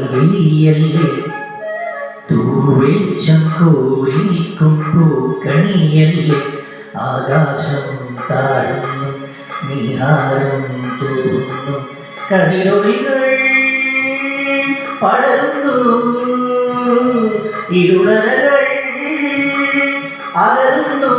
പൈകിളിയല്ലേ തൂവെളിച്ചം കോരി നിൽക്കും പൂക്കണിയല്ലേ ആകാശം താഴുന്നു നിഹാരം തൂന്നു കതിരൊളികൾ പടരുന്നു ഇരുളകൾ അകലുന്നു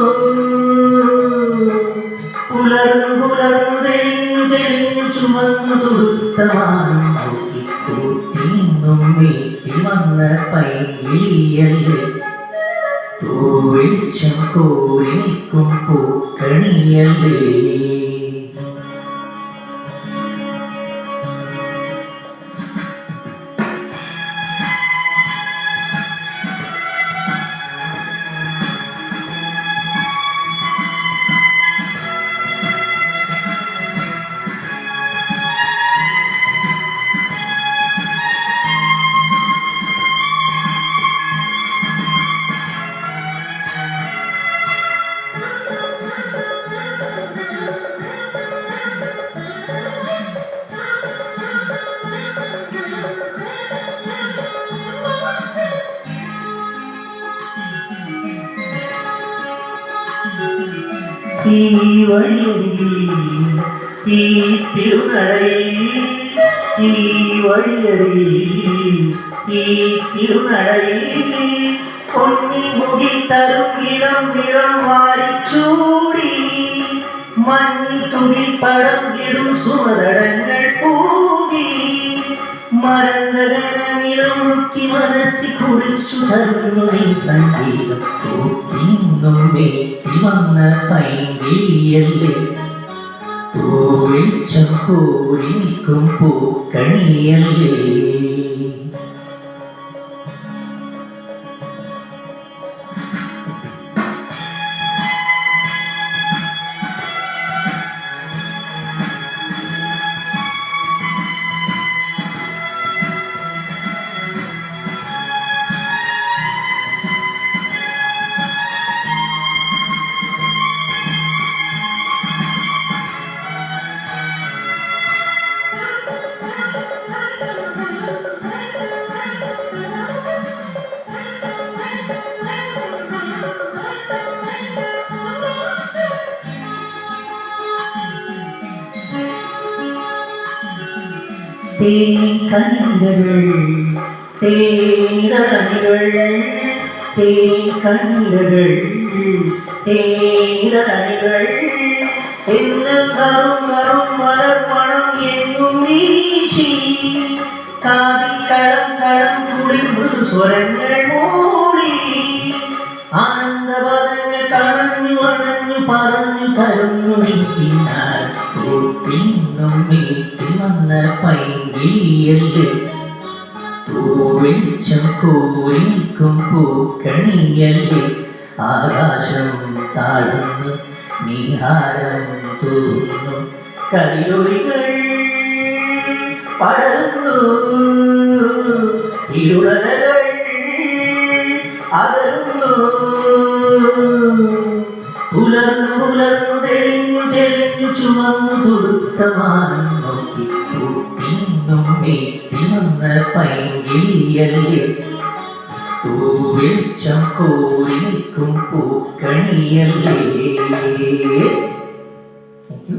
പുലർന്നു പുലർന്നു തെളിഞ്ഞു തെളിഞ്ഞു ചുമന്നു തുടുത്തമാനം നോക്കിക്കൂട്ടി നിന്നും വീട്ടിൽ വന്ന പൈകിളിയല്ലേ തൂവെളിച്ചം കോരി നിൽക്കും പൂക്കണിയല്ലേ ഈ വഴിയരികിൽ ഈ തിരുനടയിൽ ഈ വഴിയരികിൽ ഈ തിരുനടയിൽ പൊന്നി മുകിൽ തരും ഇളം നിറം വാരിച്ചൂടി മഞ്ഞിൽ തുകിൽ പടം ഇടും സുമതടങ്ങൾ പൂകി മറന്ന ഗണനിലം മുക്കി മനസ്സിൽ കുറിച്ചു തരുന്നു നീ സംഗീതം നിന്നും വീട്ടിൽ വന്ന പൈകിളിയല്ലേ തൂവെളിച്ചം കോരി നിൽക്കും പൂക്കണിയല്ലേ തേൻകണികൾ തേനിതളികൾ തേൻകണികൾ തേനിതളികൾ എന്നും കറും കറും മലർമണം എന്നും വീശി കാതിൽ കളം കളം കുളിർമൃദു സ്വരങ്ങൾ മൂടി ആനന്ദപദങ്ങൾ കണഞ്ഞു അണഞ്ഞു പറഞ്ഞു തരുന്നു നിൽക്കിനാൽ നിന്നും വീട്ടിൽ വന്ന പൈകിളിയല്ലേ തൂവെളിച്ചം കോരി നിൽക്കും പൂക്കണിയല്ലേ ആകാശം താഴുന്നു നിഹാരം തൂന്നു കതിരൊളികൾ പടരുന്നു ഇരുളകൾ അകലുന്നു പുലർന്നു പുലർന്നു തെളിഞ്ഞു തെളിഞ്ഞു ചുമന്നു തുടുത്തമാനം നോക്കി കൂട്ടി നിന്നും വീട്ടിൽ വന്ന പൈകിളിയല്ലേ തൂവെളിച്ചം കോരി നിൽക്കും പൂക്കണിയല്ലേ. Thank you.